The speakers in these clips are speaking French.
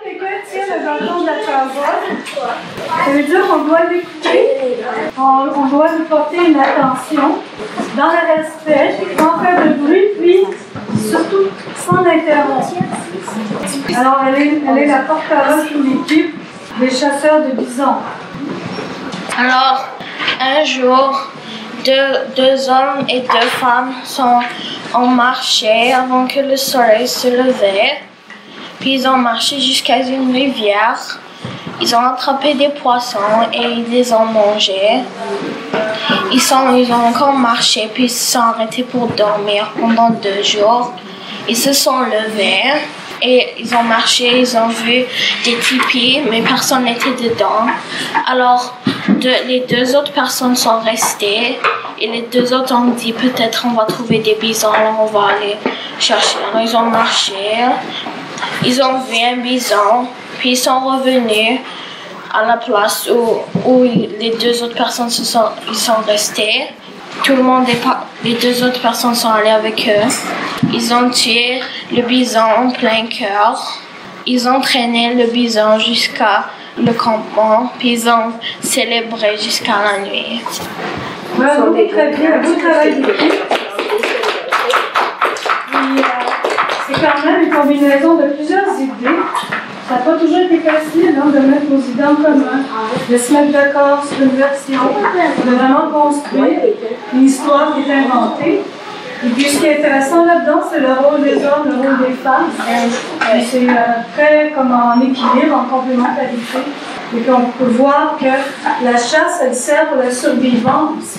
quelqu'un tient le bâton de la clairvoyance, ça veut dire qu'on doit l'écouter, on doit lui porter une attention dans le respect, sans faire de bruit, puis surtout sans intervention. Alors, elle est la porte-parole pour l'équipe des chasseurs de bisons. Alors, un jour, deux hommes et deux femmes ont marché avant que le soleil se levait. Puis ils ont marché jusqu'à une rivière. Ils ont attrapé des poissons et ils les ont mangés. Ils ont encore marché, puis ils se sont arrêtés pour dormir pendant 2 jours. Ils se sont levés et ils ont marché, ils ont vu des tipis, mais personne n'était dedans. Alors, les 2 autres personnes sont restées et les 2 autres ont dit peut-être on va trouver des bisons, alors on va aller chercher. Alors, ils ont marché, ils ont vu un bison, puis ils sont revenus à la place où les 2 autres personnes ils sont restés. Tout le monde, les 2 autres personnes sont allées avec eux. Ils ont tué le bison en plein cœur. Ils ont traîné le bison jusqu'à le campement, puis ils ont célébré jusqu'à la nuit. Bravo, très bien, beau travail d'équipe. C'est quand même une combinaison de plusieurs idées. Ça n'a pas toujours été facile de mettre nos idées en commun, de se mettre d'accord sur une version, de vraiment construire une histoire qui est inventée. Et puis ce qui est intéressant là-dedans, c'est le rôle des hommes, le rôle des femmes. C'est très comme en équilibre, en complémentarité. Et puis on peut voir que la chasse, elle sert pour la survivance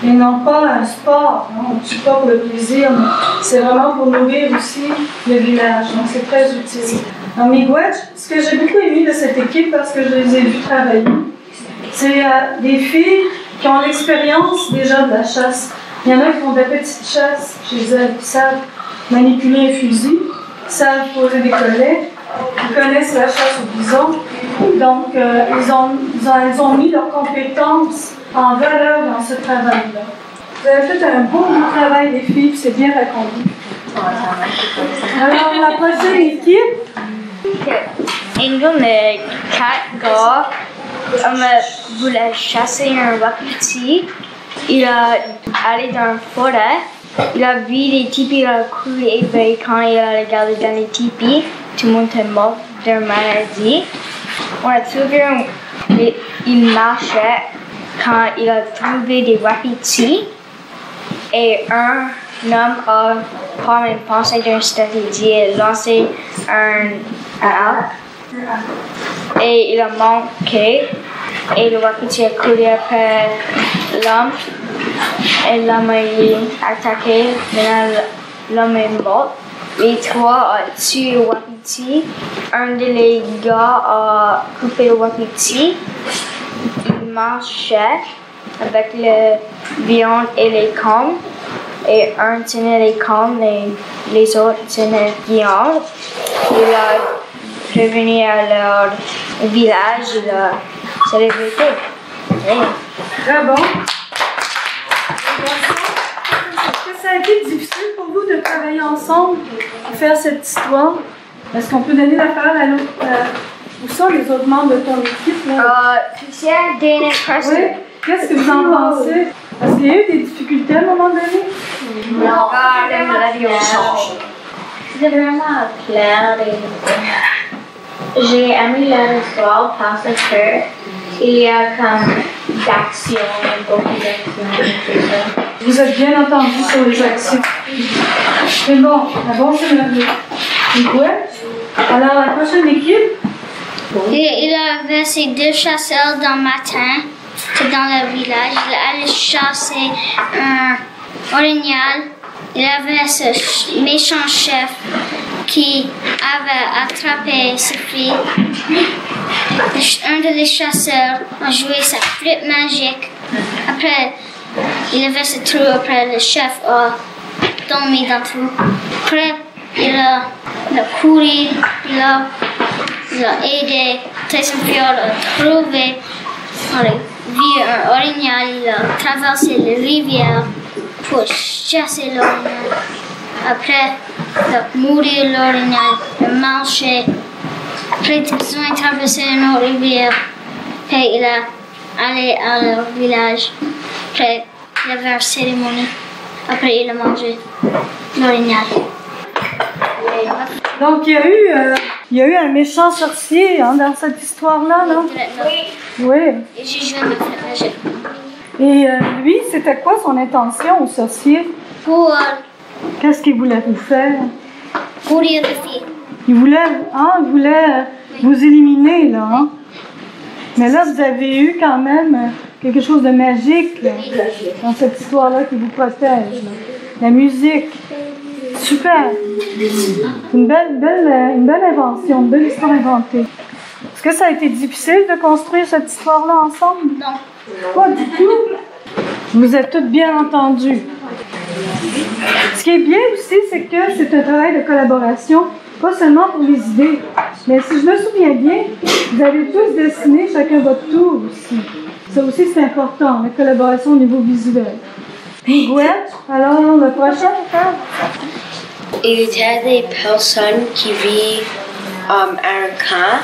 et non pas un sport. On ne tue pas pour le plaisir, mais c'est vraiment pour nourrir aussi le village. Donc c'est très utile. Dans Miigwech, ce que j'ai beaucoup aimé de cette équipe, parce que je les ai vus travailler, c'est des filles qui ont l'expérience déjà de la chasse. Il y en a qui font des petites chasses chez elles, qui savent manipuler un fusil, qui savent poser des collets, qui connaissent la chasse au bison. Donc, elles ont mis leurs compétences en valeur dans ce travail-là. Vous avez fait un beau travail, les filles, puis c'est bien raconté. Alors, la prochaine équipe. Engel de 4 gars voulait chasser un wapiti. Il a allé dans la forêt. Il a vu des tipis, il a couru et quand il a regardé dans les tipis, tout le monde était mort de maladie. On a trouvé il marchait quand il a trouvé des wapitis et un homme a pas même pensé d'une stratégie et lancé un arc et il a manqué et le wapiti a couru après l'homme et l'homme a attaqué. Maintenant l'homme est mort. Les 3 ont tué le wapiti. Un des gars a coupé le wapiti. Il marchait avec le viande et les cornes. Et un tenait les cornes et les autres tenaient la viande. Il a revenu à leur village. Il a célébré. Très bon. Est-ce que ça a été difficile pour vous de travailler ensemble et faire cette histoire? Est-ce qu'on peut donner la parole à l'autre? Où sont les autres membres de ton équipe? Christian, Dana, Preston. Oui. Qu'est-ce que vous en pensez? Est-ce qu'il y a eu des difficultés à un moment donné? Non. C'était vraiment clair. J'ai aimé l'histoire parce que il y a comme d'action, beaucoup d'action. Vous êtes bien entendu sur les actions. C'est bon. D'abord, c'est le ouais. Alors, la prochaine équipe. Il avait ces 2 chasseurs dans le matin, dans le village. Il allait chasser un orignal. Il avait ce méchant chef qui avait attrapé ses filles. Un des chasseurs a joué sa flûte magique. Après, il avait ce trou. Après, le chef a tombé dans le trou. Après, il a couru. Il a aidé Tyson Fury à trouver. Il a vu un orignal. Il a traversé la rivière pour chasser l'orignal. Après, il a mouru l'orignal. Il a marché Après, ils ont traversé une autre rivière. Puis il a allé à leur village. Après, il y avait une cérémonie. Après, il a mangé l'orignal. Donc, il y a eu un méchant sorcier hein, dans cette histoire-là, non? Oui. Et j'ai joué avec la magie. Et lui, c'était quoi son intention au sorcier? Pour Qu'est-ce qu'il voulait vous faire? courir les filles. Il voulait vous éliminer, là. Hein? Mais là, vous avez eu quand même quelque chose de magique là, dans cette histoire-là qui vous protège. Là. La musique. Super. Une belle invention, une belle histoire inventée. Est-ce que ça a été difficile de construire cette histoire-là ensemble? Non. Pas du tout. Vous êtes toutes bien entendues. Ce qui est bien aussi, c'est que c'est un travail de collaboration, pas seulement pour les idées, mais si je me souviens bien, vous avez tous dessiné chacun votre tour aussi. Ça aussi, c'est important, la collaboration au niveau visuel. Ouais, alors le prochain, Il y a des personnes qui vivent à un camp,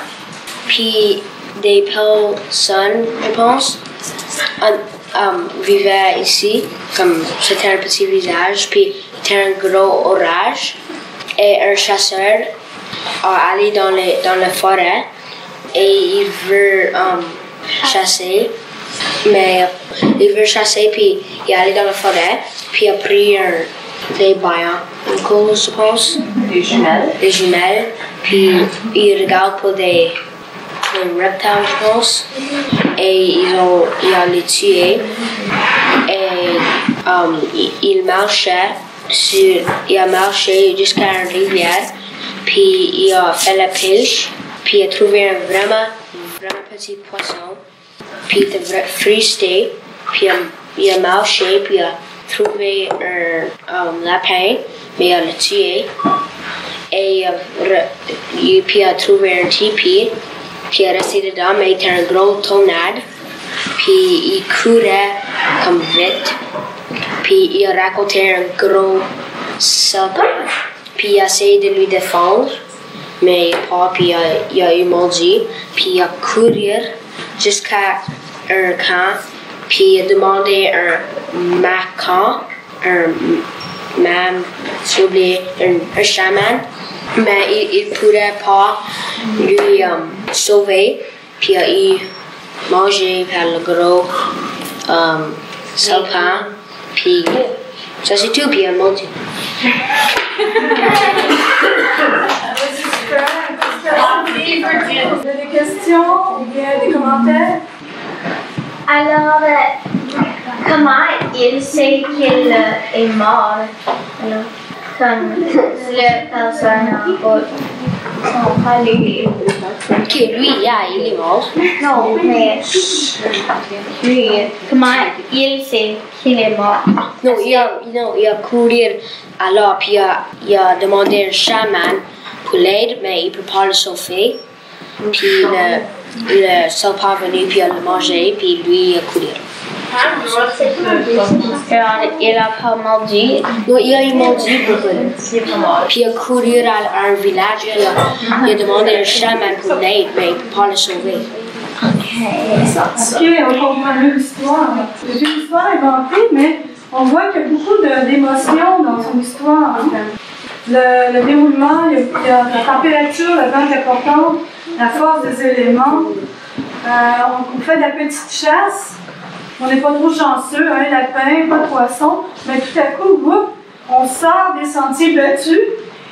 puis des personnes, je pense, vivaient ici, comme c'était un petit village, puis c'était un gros orage, et un chasseur a allé dans la forêt, et il veut chasser, mais il veut chasser, puis il est allé dans la forêt, puis il a pris des biancles, je pense. Des jumelles. Puis il regarde pour des reptiles, je pense. Et il a les tué. Et il a marché jusqu'à une rivière. Puis il a fait la pêche. Puis il a trouvé un vraiment petit poisson. Puis il était fristé. Puis il a marché. Puis il a trouvé un lapin, mais il a le tué. Et puis il a trouvé un tipi, puis il est resté dedans, mais il était un gros tornade. Puis il courait comme vite. Puis il a raconté un gros serpent. Puis il a essayé de lui défendre, mais pas, puis il a eu maudit. Puis il a couru jusqu'à un camp. Puis il a demandé un chaman, mais il ne pourrait pas lui sauver. Puis il a eu mangé par le gros serpent. Puis ça c'est tout, puis il a mangé. il y a des questions ou bien des commentaires? Alors, comment il sait qu'il est mort? Alors, comme les personnes sont allées. Ok, lui, il est mort. Non, mais lui, comment il sait qu'il est mort? Non, il a couru alors, puis il a demandé un chaman pour l'aide, mais il ne peut pas le sauver. Puis le serpent est venu, puis il a mangé, puis lui, il a couru. Il a pas mordu. Non, il a eu mordu, puis il a couru à un village, il a demandé un chaman pour l'aide, mais il ne peut pas le sauver. Ok, on comprend mieux l'histoire. C'est une histoire inventée, mais on voit qu'il y a beaucoup d'émotions dans son histoire. Hein. Le déroulement, il y a la température, la vente importante, la force des éléments. On fait de la petite chasse. On n'est pas trop chanceux, un lapin, pas de poisson. Mais tout à coup, whoop, on sort des sentiers battus.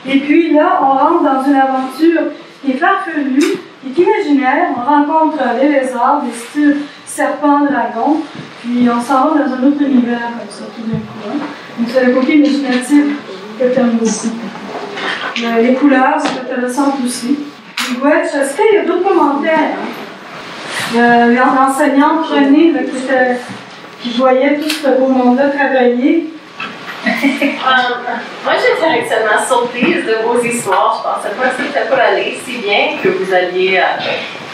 Et puis là, on rentre dans une aventure qui est farfelue, qui est imaginaire. On rencontre des lézards, des styles serpents, dragons. Puis on s'en va dans un autre univers comme ça, tout d'un coup. Hein. Donc c'est le côté imaginatif que tu aimes beaucoup. Les couleurs, c'est intéressant aussi. Ouais, est-ce qu'il y a d'autres commentaires? L'enseignante Renée, qui voyait tout ce beau monde-là travailler. Moi, j'étais extrêmement surprise de vos histoires. Je pensais pas que c'était pour aller si bien que vous alliez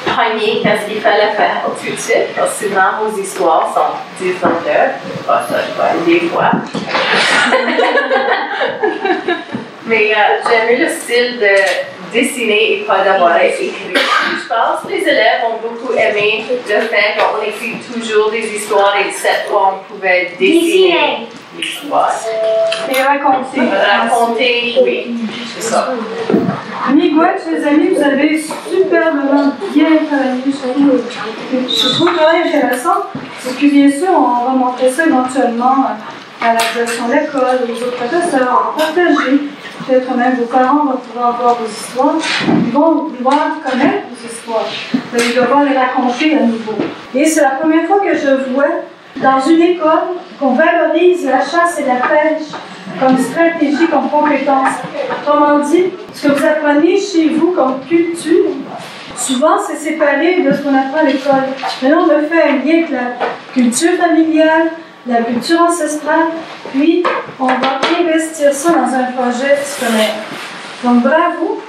pogner qu'est-ce qu'il fallait faire tout de suite. Parce que souvent, vos histoires sont 10 ans d'heure. Pas ça, je vois, des fois. Mais j'ai aimé le style dessiner et pas d'avoir écrit. Je pense que les élèves ont beaucoup aimé le fait qu'on écrit toujours des histoires et cette fois on pouvait dessiner l'histoire. Et raconter. Raconter, oui, c'est ça. Miguel, les amis, vous avez superbement bien travaillé. Je trouve très intéressant. Et puis, bien sûr, on va montrer ça éventuellement à la direction de l'école, aux autres professeurs, on va partager. Peut-être même vos parents vont pouvoir voir vos histoires. Ils vont vouloir connaître vos histoires. Vous allez devoir les raconter à nouveau. Et c'est la première fois que je vois dans une école qu'on valorise la chasse et la pêche comme stratégie, comme compétence. Autrement dit, ce que vous apprenez chez vous comme culture, souvent c'est séparé de ce qu'on apprend à l'école. Maintenant, on fait un lien avec la culture familiale, la culture ancestrale, puis on va investir ça dans un projet scolaire. Donc bravo.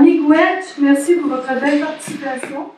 Miguel, merci pour votre belle participation.